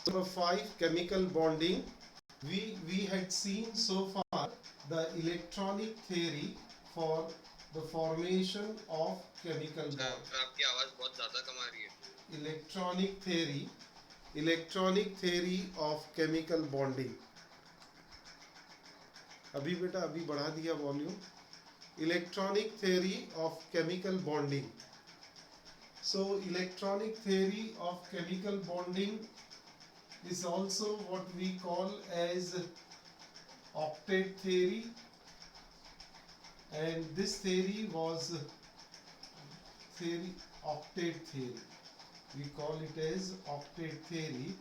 Number 5, chemical bonding. We had seen so far the electronic theory for the formation of chemical bond. आपकी आवाज बहुत ज्यादा कम आ रही है. Electronic theory of chemical bonding. अभी बेटा अभी बढ़ा दिया volume. Electronic theory of chemical bonding. So electronic theory of chemical bonding is also what we call as octet theory, and this theory was octet theory. We call it as octet theory.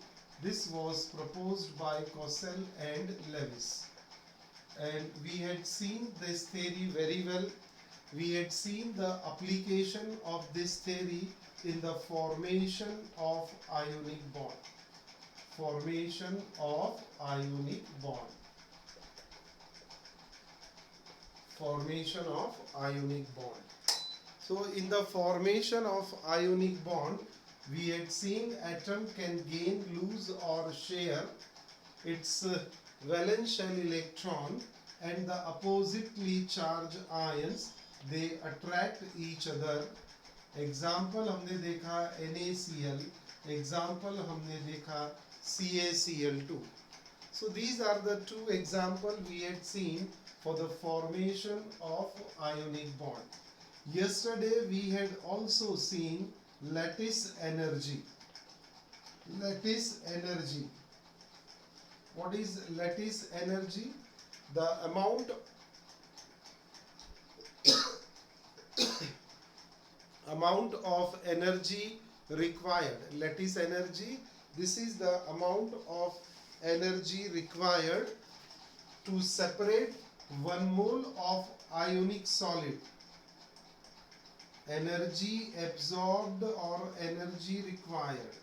This was proposed by Cossell and Lewis, and we had seen this theory very well. We had seen the application of this theory in the formation of ionic bond. Formation of ionic bond. Formation of ionic bond. So in the formation of ionic bond, we had seen atom can gain, lose or share its valence shell electron, and the oppositely charged ions, they attract each other. Example हमने देखा NaCl, example हमने देखा CaCl2. So these are the two examples we had seen for the formation of ionic bond. Yesterday we had also seen lattice energy. Lattice energy. What is lattice energy? The amount of energy required. Lattice energy, this is the amount of energy required to separate 1 mole of ionic solid. Energy absorbed or energy required.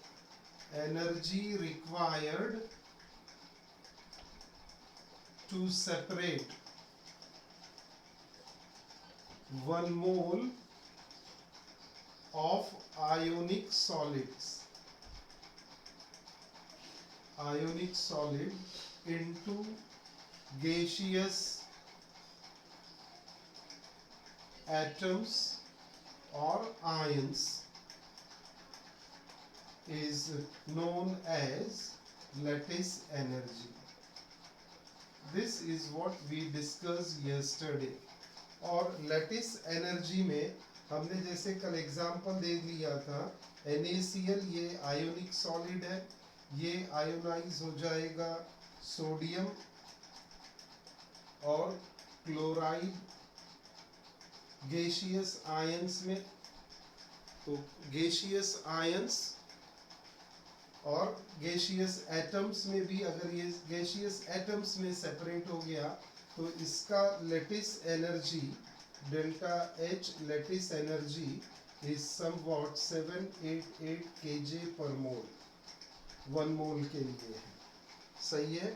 Energy required to separate 1 mole of ionic solids. Ionic solid into gaseous atoms or ions is known as lattice energy. This is what we discussed yesterday. और lattice energy में हमने जैसे कल example दे दिया था, NaCl ये ionic solid है, ये आयोनाइज हो जाएगा सोडियम और क्लोराइड गैसियस आयंस में. तो गैसियस आयंस और गैसियस एटम्स में भी, अगर ये गैसियस एटम्स में सेपरेट हो गया तो इसका lattice energy delta H lattice energy is somewhat 788 kJ per mole. 1 मोल के लिए है, सही है.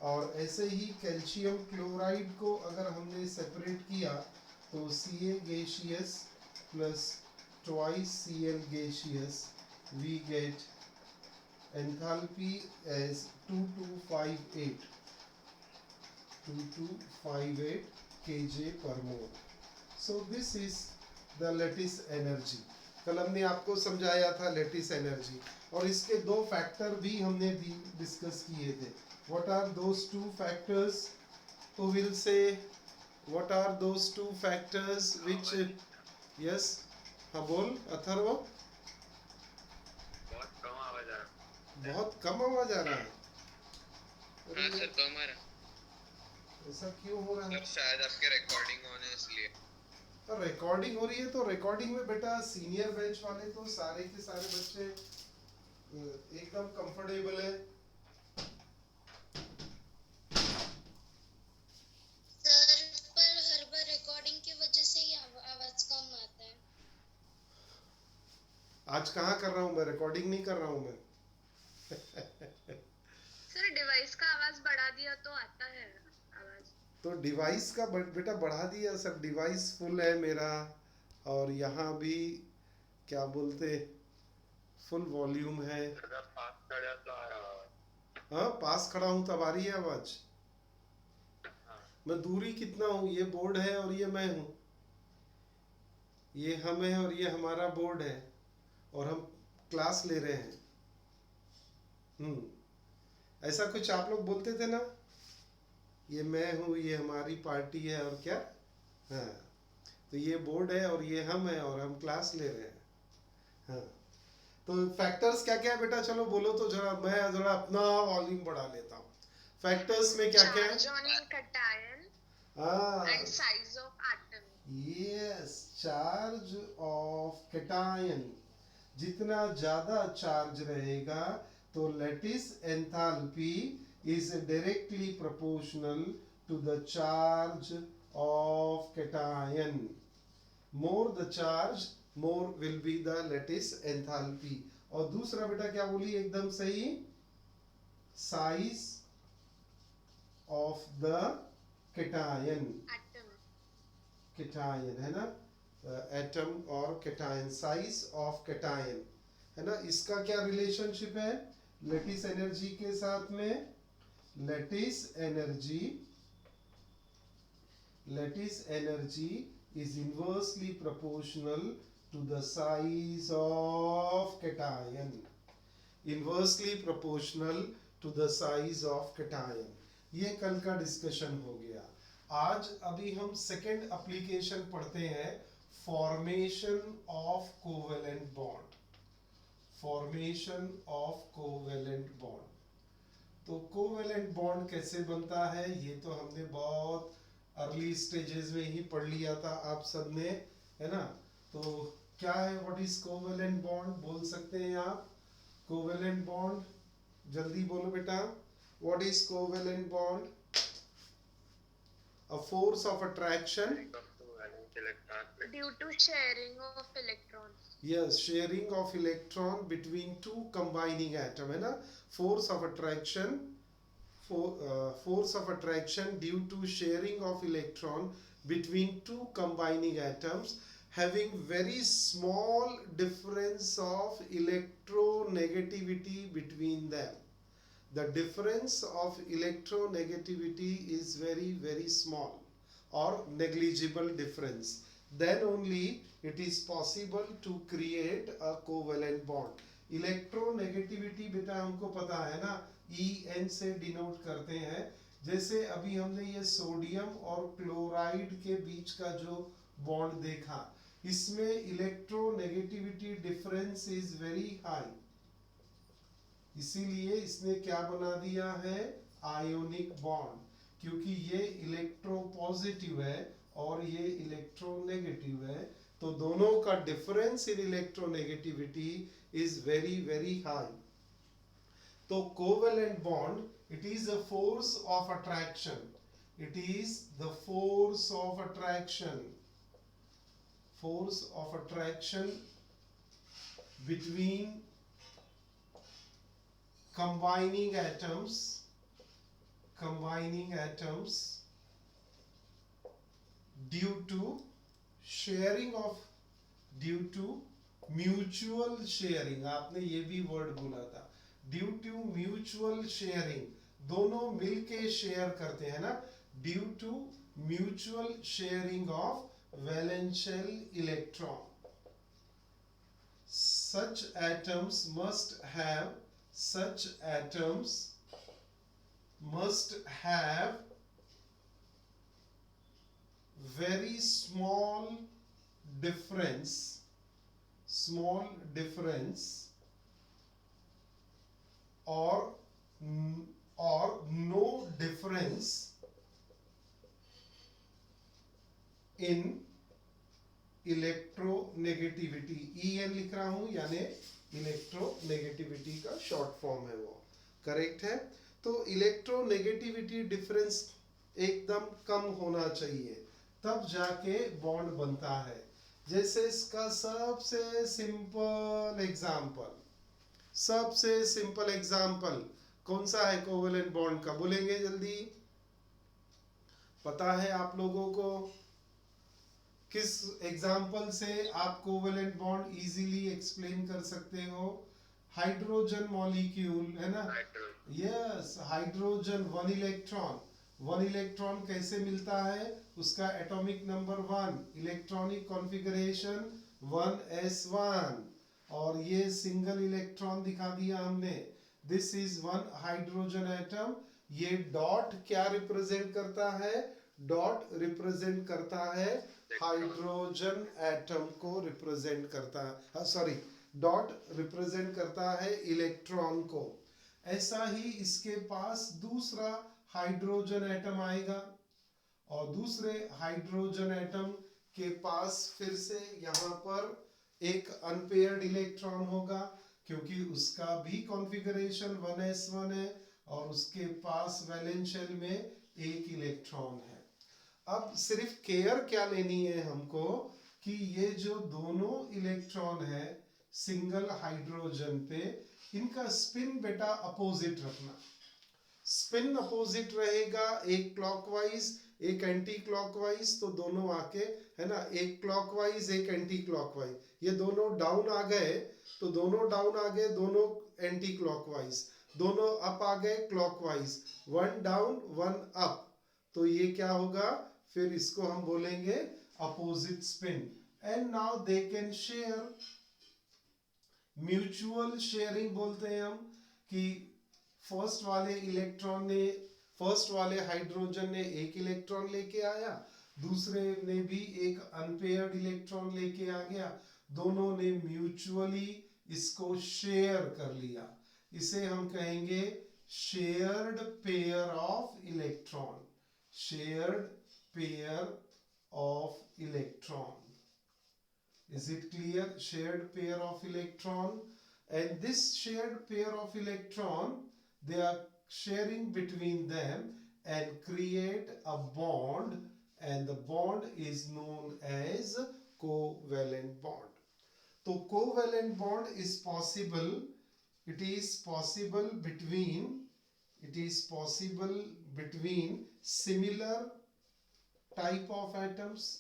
और ऐसे ही कैल्शियम क्लोराइड को अगर हमने सेपरेट किया तो Ca gaseous plus twice Cl gaseous, we get enthalpy as 2258 kJ per mole. So this is the lattice energy. कल हमने आपको समझाया था lattice energy, और इसके दो फैक्टर भी हमने डिस्कस किए थे. What are those two factors? Who will say what are those two factors which? Yes, हाँ बोल अथर्व. बहुत कम आवाज आ रहा है. बहुत कम आवाज आ रहा है. हाँ सर, कम आ रहा है. ऐसा क्यों हो रहा है? सर शायद आपके रिकॉर्डिंग ऑन है इसलिए. तो रिकॉर्डिंग हो रही है, तो रिकॉर्डिंग में बेटा सीनियर बैच वाले तो सारे के सारे बच्चे एकदम कंफर्टेबल है. सर पर हर बार रिकॉर्डिंग की वजह से ही आवाज कम आता है. आज कहाँ कर रहा हूँ मैं, रिकॉर्डिंग नहीं कर रहा हूँ मैं. सर डिवाइस का आवाज बढ़ा दिया तो आता है आवाज. तो डिवाइस का बेटा बढ़ा दिया सर, डिवाइस फुल है मेरा, और यहाँ भी क्या बोलते फुल वॉल्यूम है. हाँ, पास खड़ा हूँ तब आ रही है आवाज। मैं दूरी कितना हूँ, ये बोर्ड है और ये मैं हूँ, ये हम है और ये हमारा बोर्ड है, और हम क्लास ले रहे हैं। ऐसा कुछ आप लोग बोलते थे ना, ये मैं हूँ, ये हमारी पार्टी है, और क्या। हाँ, तो ये बोर्ड है और ये हम है और हम क्लास ले रहे हैं। हाँ, तो फैक्टर्स क्या क्या है बेटा, चलो बोलो तो जरा, मैं जरा अपना वॉल्यूम बढ़ा लेता हूँ। फैक्टर्स में क्या क्या है? Charge on cation हाँ, and size of atom. Yes, charge of cation. जितना ज्यादा चार्ज रहेगा तो lattice enthalpy is directly proportional to the charge of cation. More the charge, more will be the lattice enthalpy. और दूसरा बेटा क्या बोली, एकदम सही, size of the cation. Atom. Cation है ना, एटम और कैटायन, साइज ऑफ कैटायन है ना। इसका क्या रिलेशनशिप है लैटिस एनर्जी के साथ में? Lattice energy is inversely proportional to the size of cation. Inversely proportional to the size of cation. ये कल का डिस्कशन हो गया। आज अभी हम सेकेंड एप्लीकेशन पढ़ते हैं, formation of covalent bond. Formation of covalent bond. तो कोवेलेंट बॉन्ड कैसे बनता है, ये तो हमने बहुत अर्ली स्टेजेस में ही पढ़ लिया था आप सबने, है ना। तो क्या है, व्हाट इज कोवेलेंट बॉन्ड, बोल सकते हैं आप? कोवेलेंट बॉन्ड, जल्दी बोलो बेटा, what is covalent bond? A force of attraction. Due to sharing of electrons. Yes, sharing of electron between two combining atom है ना. Force of attraction, force of attraction due to sharing of electron between two combining atoms having very small difference of electronegativity between them. The difference of electronegativity is very small or negligible difference. Then only it is possible to create a covalent bond. Electronegativity बेटा हमको पता है ना, En से denote करते हैं। जैसे अभी हमने ये सोडियम और क्लोराइड के बीच का जो बॉन्ड देखा, इसमें electronegativity difference is very high, इसीलिए इसने क्या बना दिया है, आयोनिक बॉन्ड। क्योंकि ये इलेक्ट्रो पॉजिटिव है और ये इलेक्ट्रो नेगेटिव है, तो दोनों का difference in electronegativity is very high. तो covalent bond, it is a force of attraction, it is the force of attraction, force of attraction between combining atoms due to sharing of, due to mutual sharing, आपने ये भी word बोला था, due to mutual sharing, दोनों मिलके share करते हैं ना, due to mutual sharing of valential electron. Such atoms must have very small difference or no difference in electronegativity. En लिख रहा हूं, यानी इलेक्ट्रोनेगेटिविटी का शॉर्ट फॉर्म है वो, करेक्ट है। तो इलेक्ट्रोनेगेटिविटी डिफरेंस एकदम कम होना चाहिए, तब जाके बॉन्ड बनता है। जैसे इसका सबसे सिंपल एग्जांपल कौन सा है कोवेलेंट बॉन्ड का, बोलेंगे जल्दी, पता है आप लोगों को? किस एग्जाम्पल से आप कोवेलेंट बॉन्ड इजीली एक्सप्लेन कर सकते हो? हाइड्रोजन मॉलिक्यूल है ना, hydrogen yes hydrogen, one electron कैसे मिलता है, उसका atomic number 1, electronic configuration 1s1, और ये सिंगल इलेक्ट्रॉन दिखा दिया हमने, this is one hydrogen atom. ये डॉट क्या रिप्रेजेंट करता है, डॉट रिप्रेजेंट करता है हाइड्रोजन एटम को रिप्रेजेंट करता है, सॉरी डॉट रिप्रेजेंट करता है इलेक्ट्रॉन को। ऐसा ही इसके पास दूसरा हाइड्रोजन एटम आएगा, और दूसरे हाइड्रोजन एटम के पास फिर से यहाँ पर एक अनपेयर्ड इलेक्ट्रॉन होगा, क्योंकि उसका भी कॉन्फ़िगरेशन 1s1 है, और उसके पास वैलेंस शेल में एक इलेक्ट्रॉन है। अब सिर्फ केयर क्या लेनी है हमको, कि ये जो दोनों इलेक्ट्रॉन है सिंगल हाइड्रोजन पे, इनका स्पिन बेटा अपोजिट रखना। स्पिन अपोजिट रहेगा, एक क्लॉकवाइज एक एंटी क्लॉकवाइज, तो दोनों आके है ना, एक क्लॉकवाइज एक एंटी क्लॉकवाइज, ये दोनों डाउन आ गए तो दोनों डाउन आ गए, दोनों एंटी क्लॉकवाइज, दोनों अप आ गए clockwise, one down one up, तो ये क्या होगा, फिर इसको हम बोलेंगे opposite spin. And now they can share, mutual sharing बोलते हैं हम, कि फर्स्ट वाले हाइड्रोजन ने एक इलेक्ट्रॉन लेके आया, दूसरे ने भी एक अनपेयर्ड इलेक्ट्रॉन लेके आ गया, दोनों ने म्यूचुअली इसको शेयर कर लिया, इसे हम कहेंगे shared pair of electron, shared pair of electron. Is it clear? Shared pair of electron, and this shared pair of electron, they are sharing between them and create a bond, and the bond is known as covalent bond. So covalent bond is possible, it is possible between similar type of atoms,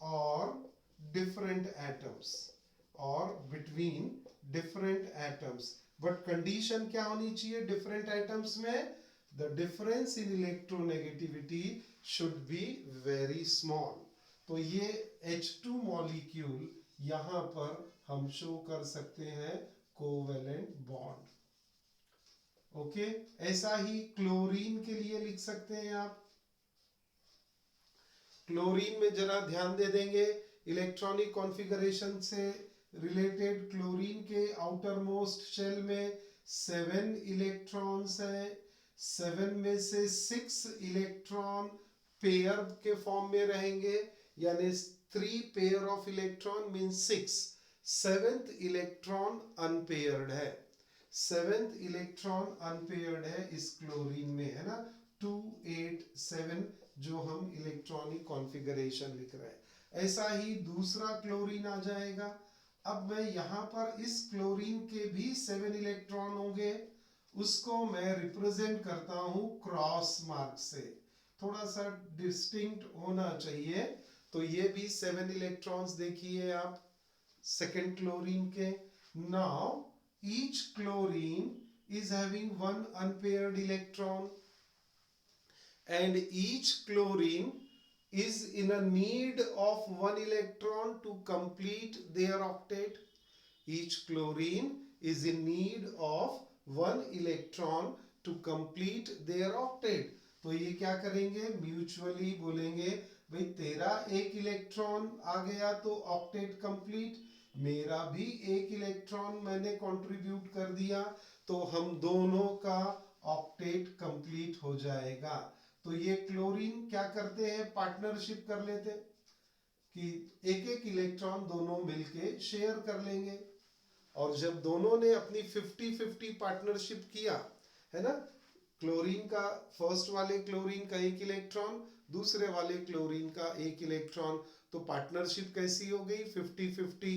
or different atoms, or between different atoms, but condition क्या होनी चाहिए different atoms में, the difference in electronegativity should be very small। तो ये H2 molecule यहाँ पर हम show कर सकते हैं कोवेलेंट बॉन्ड। ओके ऐसा ही क्लोरीन के लिए लिख सकते हैं आप। क्लोरीन में जरा ध्यान दे देंगे, इलेक्ट्रॉनिक कॉन्फ़िगरेशन से रिलेटेड क्लोरीन के आउटर मोस्ट शेल में 7 इलेक्ट्रॉन्स हैं, 7 में से 6 इलेक्ट्रॉन पेयर के फॉर्म में रहेंगे, यानी 3 pair of electron means 6, 7th electron unpaired है, 7th इलेक्ट्रॉन अनपेयर्ड है इस क्लोरीन में, है ना, 2 8 7 जो हम इलेक्ट्रॉनिक कॉन्फ़िगरेशन लिख रहे हैं। ऐसा ही दूसरा क्लोरीन आ जाएगा। अब मैं यहाँ पर इस क्लोरीन के भी 7 इलेक्ट्रॉन होंगे, उसको मैं रिप्रेजेंट करता हूँ क्रॉस मार्क से, थोड़ा सा डिस्टिंक्ट होना चाहिए। तो ये भी 7 इलेक्ट्रॉन्स देखिए आप सेकेंड क्लोरीन के। Now each chlorine is having one unpaired electron, and each chlorine is in a need of one electron to complete their octet. Each chlorine is in need of one electron to complete their octet. तो ये क्या करेंगे, mutually बोलेंगे भाई तेरा एक electron आ गया तो ऑक्टेट कंप्लीट, मेरा भी एक इलेक्ट्रॉन मैंने कंट्रीब्यूट कर दिया, तो हम दोनों का ऑक्टेट कंप्लीट हो जाएगा। तो ये क्लोरीन क्या करते हैं, पार्टनरशिप कर लेते कि एक एक इलेक्ट्रॉन दोनों मिलके शेयर कर लेंगे, और जब दोनों ने अपनी 50-50 पार्टनरशिप किया, है ना, क्लोरीन का फर्स्ट वाले क्लोरीन का एक इलेक्ट्रॉन, दूसरे वाले क्लोरीन का एक इलेक्ट्रॉन, तो पार्टनरशिप कैसी हो गई, 50-50,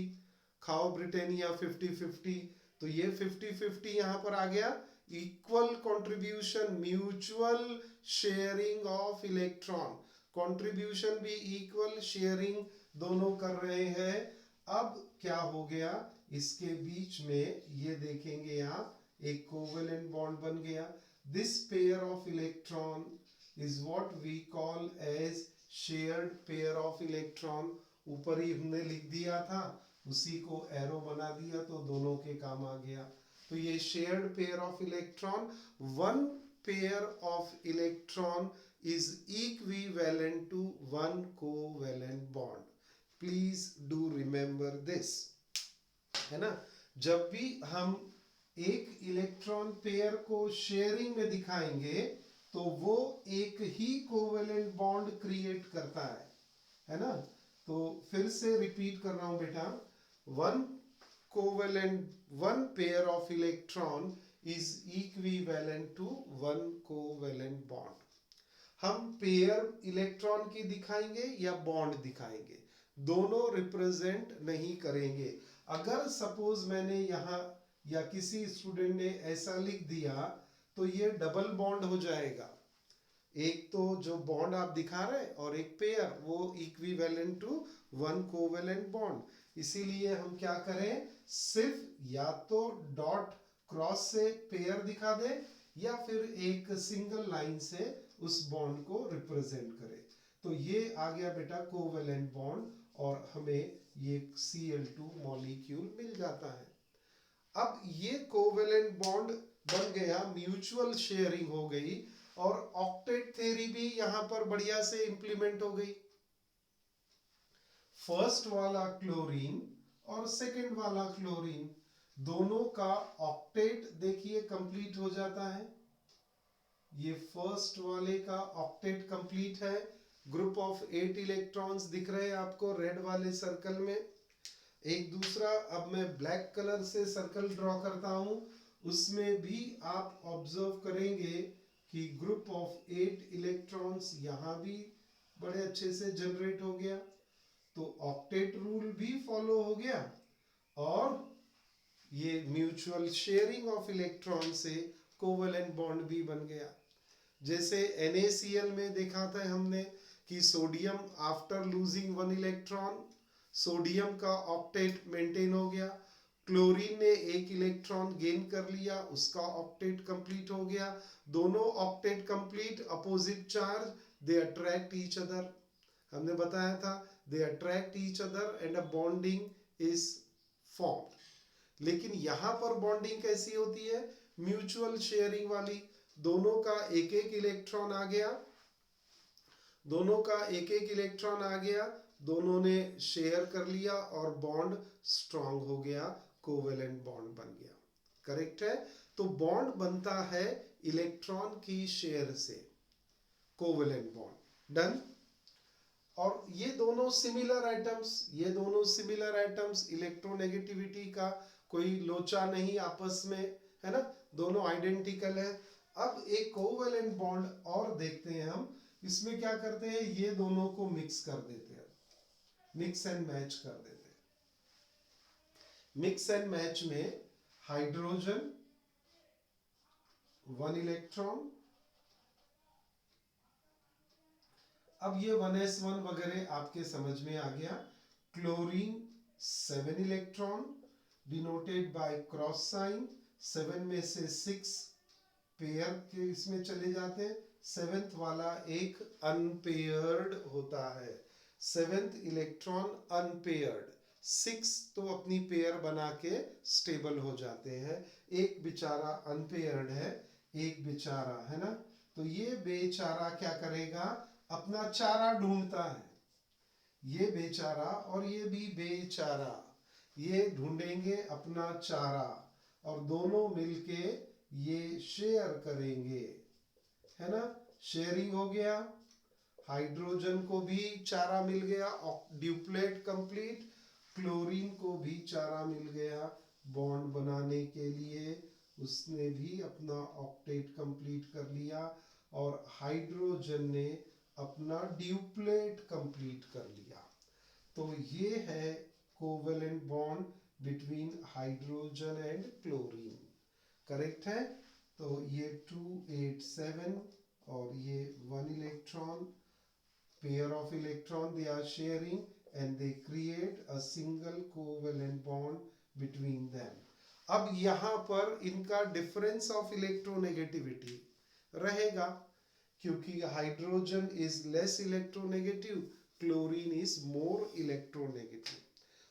खाओ ब्रिटानिया 50-50, तो ये 50-50 यहाँ पर आ गया, equal contribution, mutual sharing of electron, contribution भी इक्वल, शेयरिंग दोनों कर रहे हैं। अब क्या हो गया, इसके बीच में ये देखेंगे आप एक कोवेलेंट बॉन्ड बन गया। This pair of electron is what we call as shared pair of electron. ऊपर ही हमने लिख दिया था, उसी को एरो बना दिया तो दोनों के काम आ गया। तो ये shared pair of electron, one pair of electron is equivalent to one covalent bond. Please do remember this, है ना। जब भी हम एक इलेक्ट्रॉन पेयर को शेयरिंग में दिखाएंगे तो वो एक ही कोवेलेंट बॉन्ड क्रिएट करता है ना। तो फिर से रिपीट कर रहा हूं बेटा, one pair of electron is equivalent to one covalent bond. हम पेयर इलेक्ट्रॉन की दिखाएंगे या बॉन्ड दिखाएंगे, दोनों रिप्रेजेंट नहीं करेंगे। अगर सपोज मैंने यहाँ या किसी स्टूडेंट ने ऐसा लिख दिया तो ये डबल बॉन्ड हो जाएगा। एक तो जो बॉन्ड आप दिखा रहे हैं और एक पेयर, वो equivalent to one covalent bond. इसीलिए हम क्या करें, सिर्फ या तो डॉट क्रॉस से पेयर दिखा दें या फिर एक सिंगल लाइन से उस बॉन्ड को रिप्रेजेंट करें। तो ये आ गया बेटा कोवेलेंट बॉन्ड और हमें ये Cl2 मॉलिक्यूल मिल जाता है। अब ये कोवेलेंट बॉन्ड बन गया, म्यूचुअल शेयरिंग हो गई और ऑक्टेट थ्योरी भी यहां पर बढ़िया से इंप्लीमेंट हो गई। फर्स्ट वाला क्लोरीन और सेकंड वाला क्लोरीन, दोनों का ऑक्टेट देखिए कंप्लीट हो जाता है। ये फर्स्ट वाले का ऑक्टेट कंप्लीट है। ग्रुप ऑफ 8 इलेक्ट्रॉन्स दिख रहे हैं आपको रेड वाले सर्कल में। एक दूसरा, अब मैं ब्लैक कलर से सर्कल ड्रॉ करता हूं, उसमें भी आप ऑब्जर्व करेंगे कि ग्रुप ऑफ 8 इलेक्ट्रॉन्स यहां भी बड़े अच्छे से जनरेट हो गया। तो ऑक्टेट रूल भी फॉलो हो गया और ये म्यूचुअल शेयरिंग ऑफ इलेक्ट्रॉन से कोवेलेंट बॉन्ड भी बन गया। जैसे NaCl में देखा था हमने कि sodium after losing one electron, sodium का ऑक्टेट मेंटेन हो गया। क्लोरीन ने एक इलेक्ट्रॉन गेन कर लिया, उसका ऑक्टेट कंप्लीट हो गया। दोनों octet complete, opposite charge, they attract each other. हमने बताया था they attract each other and a bonding is formed. लेकिन यहां पर बॉन्डिंग कैसी होती है, म्यूचुअल शेयरिंग वाली। दोनों का एक एक इलेक्ट्रॉन आ गया, दोनों का एक एक इलेक्ट्रॉन आ गया, दोनों ने शेयर कर लिया और बॉन्ड स्ट्रांग हो गया, कोवेलेंट बॉन्ड बन गया। करेक्ट है। तो बॉन्ड बनता है इलेक्ट्रॉन की शेयर से, कोवेलेंट बॉन्ड। डन। और ये दोनों सिमिलर एटम्स, इलेक्ट्रोनेगेटिविटी का कोई लोचा नहीं आपस में, है ना, दोनों आइडेंटिकल है। अब एक कोवेलेंट बॉन्ड और देखते हैं हम, इसमें क्या करते हैं, ये दोनों को मिक्स कर देते हैं, मिक्स एंड मैच कर देते हैं। मिक्स एंड मैच में हाइड्रोजन 1 इलेक्ट्रॉन, अब ये 1s1 वगैरह आपके समझ में आ गया। Chlorine 7 electron denoted by cross sign, 7 में से 6 पेयर के इसमें चले जाते हैं। 7th वाला एक अनपेयर्ड होता है, 7th इलेक्ट्रॉन अनपेयर्ड। 6 तो अपनी पेयर बना के स्टेबल हो जाते हैं। एक बेचारा अनपेयर्ड है, एक बेचारा, है ना। तो ये बेचारा क्या करेगा, अपना चारा ढूंढता है। ये बेचारा और ये भी बेचारा, ये ढूंढेंगे अपना चारा और दोनों मिलके ये शेयर करेंगे, है ना। शेयरिंग हो गया, हाइड्रोजन को भी चारा मिल गया, ड्यूप्लेट कंप्लीट। क्लोरीन को भी चारा मिल गया बॉन्ड बनाने के लिए, उसने भी अपना ऑक्टेट कंप्लीट कर लिया। और हाइड्रोजन ने अपना ड्यूप्लेट कंप्लीट कर लिया। तो ये है covalent bond between hydrogen and chlorine. Correct है। तो ये 2 8 7 और ये 1 electron, pair of electron they are sharing, and they create a single covalent bond between them. अब यहाँ पर इनका डिफरेंस ऑफ इलेक्ट्रोनेगेटिविटी रहेगा, क्योंकि hydrogen is less electronegative, chlorine is more electronegative.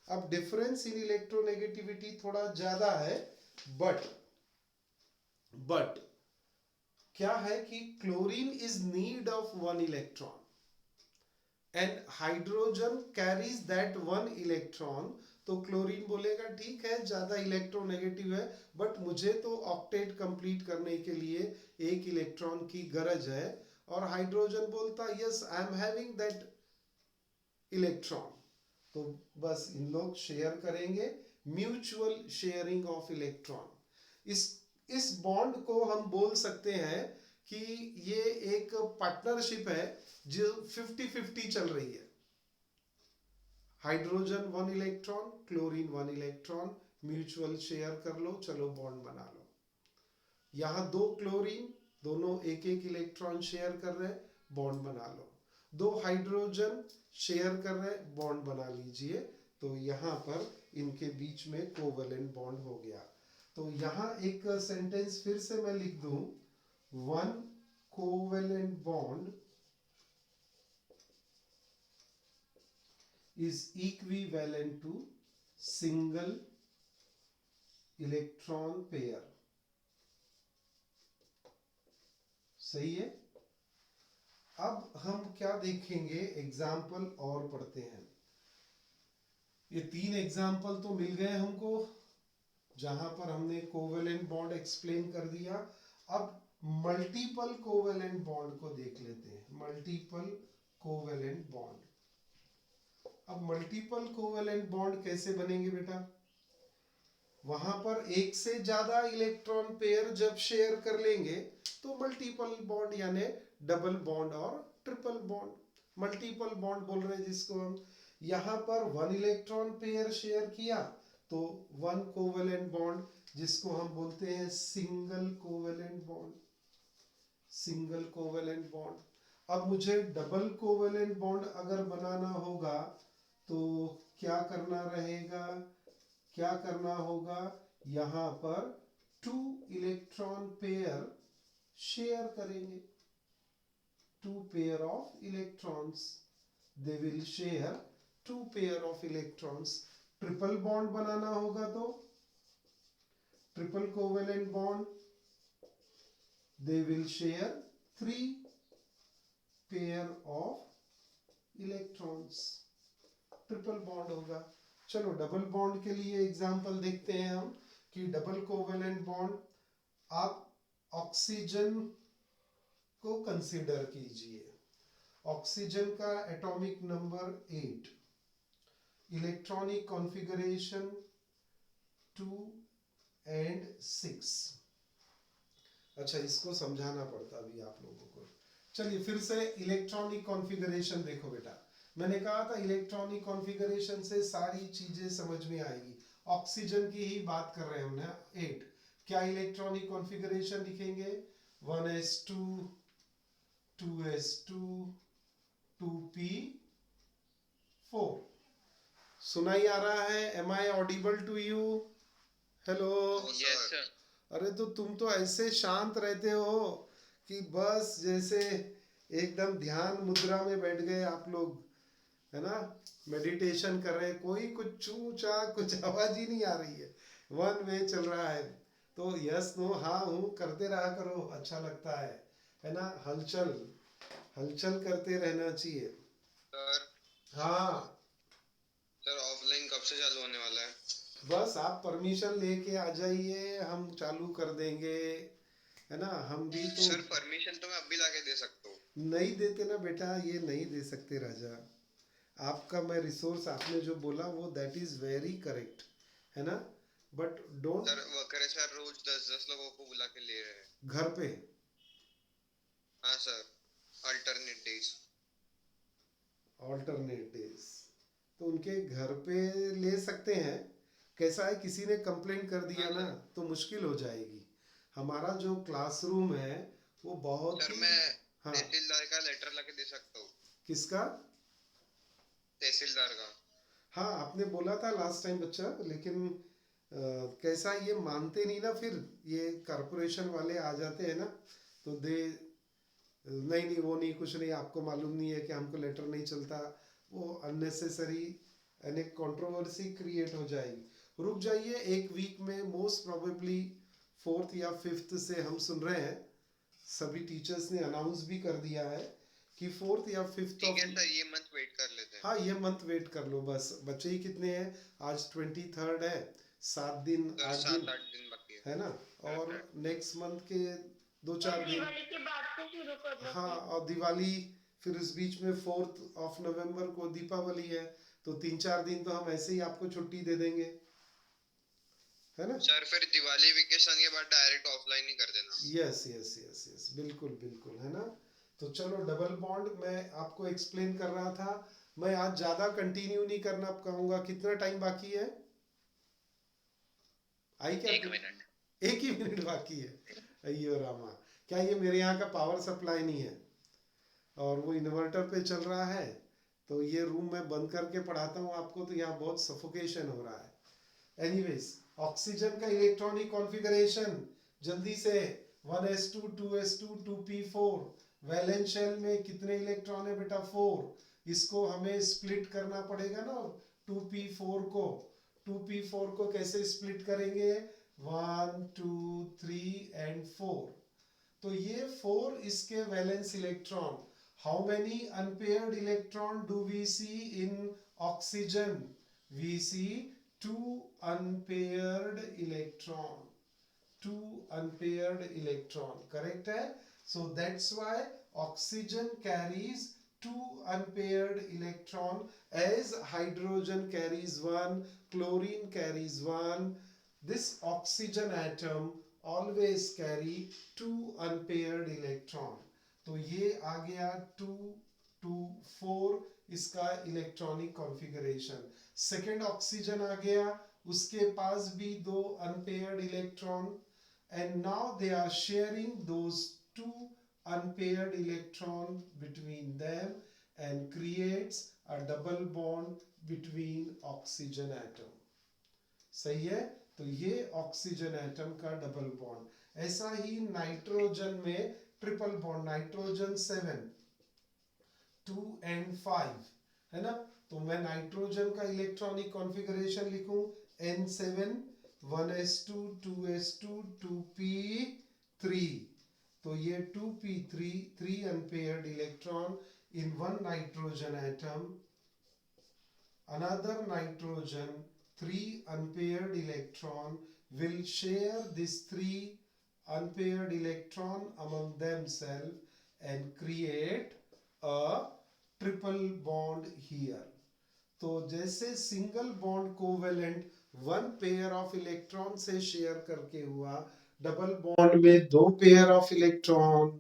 अब डिफरेंस इन इलेक्ट्रोनेगेटिविटी थोड़ा ज्यादा है, बट क्या है कि chlorine is need of one electron and hydrogen carries that one electron. तो क्लोरीन बोलेगा ठीक है ज्यादा इलेक्ट्रोनेगेटिव है, बट मुझे तो ऑक्टेट कंप्लीट करने के लिए एक इलेक्ट्रॉन की गरज है, और हाइड्रोजन बोलता yes I am having that electron. तो बस इन लोग शेयर करेंगे, म्यूचुअल शेयरिंग ऑफ इलेक्ट्रॉन। इस बॉन्ड को हम बोल सकते हैं कि ये एक पार्टनरशिप है जो 50-50 चल रही है। Hydrogen 1 electron, chlorine 1 electron, mutual share कर लो, चलो बॉन्ड बना लो। यहां 2 क्लोरीन, दोनों एक एक इलेक्ट्रॉन शेयर कर रहे हैं, बॉन्ड बना लो। 2 हाइड्रोजन शेयर कर रहे हैं, बॉन्ड बना लीजिए। तो यहां पर इनके बीच में कोवेलेंट बॉन्ड हो गया। तो यहां एक सेंटेंस फिर से मैं लिख दूं, 1 covalent bond is equivalent to single electron pair। सही है। अब हम क्या देखेंगे, एग्जाम्पल और पढ़ते हैं। ये 3 एग्जाम्पल तो मिल गए हमको, जहां पर हमने कोवेलेंट बॉन्ड एक्सप्लेन कर दिया। अब मल्टीपल कोवेलेंट बॉन्ड को देख लेते हैं। मल्टीपल कोवेलेंट बॉन्ड, अब मल्टीपल कोवेलेंट बॉन्ड कैसे बनेंगे बेटा? वहां पर एक से ज्यादा इलेक्ट्रॉन पेयर जब शेयर कर लेंगे तो मल्टीपल बॉन्ड, यानी डबल बॉन्ड और ट्रिपल बॉन्ड। मल्टीपल बॉन्ड बोल रहे हैं जिसको हम। यहां पर 1 इलेक्ट्रॉन पेयर शेयर किया तो 1 कोवेलेंट बॉन्ड, जिसको हम बोलते हैं single covalent bond. Single covalent bond. अब मुझे डबल कोवेलेंट बॉन्ड अगर बनाना होगा तो क्या करना रहेगा, क्या करना होगा, यहां पर 2 इलेक्ट्रॉन पेयर शेयर करेंगे। 2 pair of electrons, they will share 2 pair of electrons. Triple bond बनाना होगा तो triple covalent bond, they will share 3 pair of electrons. Triple bond होगा। चलो डबल बॉन्ड के लिए एग्जांपल देखते हैं हम कि डबल कोवेलेंट बॉन्ड, आप ऑक्सीजन को कंसीडर कीजिए। ऑक्सीजन का atomic number 8, electronic configuration 2 and 6। अच्छा, इसको समझाना पड़ता अभी आप लोगों को। चलिए फिर से इलेक्ट्रॉनिक कॉन्फ़िगरेशन देखो बेटा। मैंने कहा था इलेक्ट्रॉनिक कॉन्फ़िगरेशन से सारी चीजें समझ में आएगी। ऑक्सीजन की ही बात कर रहे हैं हमने। 8, क्या इलेक्ट्रॉनिक कॉन्फ़िगरेशन लिखेंगे? 1s2 2s2 2p4। सुनाई आ रहा है? Am I audible to you? Hello. Yes sir. अरे तो तुम तो ऐसे शांत रहते हो कि बस जैसे एकदम ध्यान मुद्रा में बैठ गए आप लोग, है ना, मेडिटेशन कर रहे हैं। कोई कुछ चू चा कुछ आवाज ही नहीं आ रही है, 1 वे चल रहा है। तो यस नो हाँ हूँ करते रहा करो, अच्छा लगता है ना। हलचल हलचल करते रहना चाहिए। सर हाँ सर, ऑफलाइन कब से चालू होने वाला है? बस आप परमिशन लेके आ जाइए, हम चालू कर देंगे, है ना। हम भी तो सर परमिशन तो मैं अभी लाके दे सकता हूँ। नहीं देते ना बेटा, ये नहीं दे सकते राजा। आपका मैं रिसोर्स, आपने जो बोला वो दैट इज वेरी करेक्ट, है ना, but don't. Sir Thackeray sir रोज 10-10 लोगों को बुला के ले रहे हैं घर पे? हाँ sir, alternate days. Alternate days तो उनके घर पे ले सकते हैं। कैसा है, किसी ने कंप्लेंट कर दिया ना तो मुश्किल हो जाएगी। हमारा जो क्लासरूम है वो बहुत सर ही। मैं हाँ तहसीलदार का लेटर लाके दे सकता हूँ। किसका? तहसीलदार का। हाँ आपने बोला था लास्ट टाइम बच्चा, लेकिन कैसा ये मानते नहीं ना, फिर ये कारपोरेशन वाले आ जाते हैं ना, तो दे नहीं नहीं वो नहीं, कुछ नहीं, आपको मालूम नहीं है कि हमको लेटर नहीं चलता, वो अननेसेसरी यानी कंट्रोवर्सी क्रिएट हो जाएगी। रुक जाइए, एक वीक में मोस्ट प्रोबेबली 4th या 5th से हम सुन रहे हैं, सभी टीचर्स ने अनाउंस भी कर दिया है कि 4th या 5th ठीक है ऑफ, सर, ये मंथ वेट कर लेते हैं। हाँ ये मंथ वेट कर लो बस। बच्चे ही कितने हैं, आज 23rd है, 7 दिन सर 8 दिन 7-8 दिन बाकी है ना, और नेक्स्ट मंथ के 2-4 दिन, दिवाली के बाद से शुरू कर दो। हाँ और दिवाली, फिर इस बीच में 4th ऑफ नवंबर को दीपावली है, तो 3-4 दिन तो हम ऐसे ही आपको छुट्टी दे देंगे, है ना। सर फिर दिवाली वेकेशन के बाद डायरेक्ट ऑफलाइन ही कर देना। यस यस यस यस, बिल्कुल बिल्कुल, है ना। तो चलो, डबल बॉन्ड मैं आपको एक्सप्लेन कर रहा था, मैं आज ज्यादा कंटिन्यू नहीं करना कहूंगा। कितना टाइम बाकी है, आई क्या? 1 मिनट। 1 ही मिनट बाकी है, अयो रामा। क्या ये मेरे यहाँ का पावर सप्लाई नहीं है और वो इन्वर्टर पे चल रहा है, तो ये रूम में बंद करके पढ़ाता हूँ आपको, तो यहाँ बहुत सफोकेशन हो रहा है। एनीवेज, ऑक्सीजन का इलेक्ट्रॉनिक कॉन्फ़िगरेशन जल्दी से, 1s2 2s2 2p4। Valence shell में कितने इलेक्ट्रॉन है बेटा? 4। इसको हमें स्प्लिट करना पड़ेगा ना 2p4 को। 2p4 को कैसे स्प्लिट करेंगे? 1 2 3 एंड 4। तो ये 4 इसके valence electron. How many unpaired electron do we see in oxygen? We see 2 unpaired electron, 2 unpaired electron, correct है? So that's why oxygen carries 2 unpaired electron, as hydrogen carries 1, chlorine carries 1. This oxygen atom always carry 2 unpaired electron. तो ये आ गया 2 2 4 इसका electronic configuration. Second oxygen आ गया, उसके पास भी 2 unpaired electron, and now they are sharing those 2 unpaired electron between them and creates a double bond between oxygen atom. सही है? तो ये ऑक्सीजन एटम का डबल बॉन्ड। ऐसा ही नाइट्रोजन में ट्रिपल बॉन्ड, नाइट्रोजन 7 2 and 5, है ना। तो मैं नाइट्रोजन का इलेक्ट्रॉनिक कॉन्फ़िगरेशन लिखूं, N7 1s2 2s2 2p3। तो ये 2p3, 3 unpaired electron in one nitrogen atom. Another nitrogen, 3 unpaired electron will share this 3 unpaired electron among themselves and create a triple bond here. तो जैसे single bond covalent 1 pair of electron से share करके हुआ, double bond में 2 pair of electron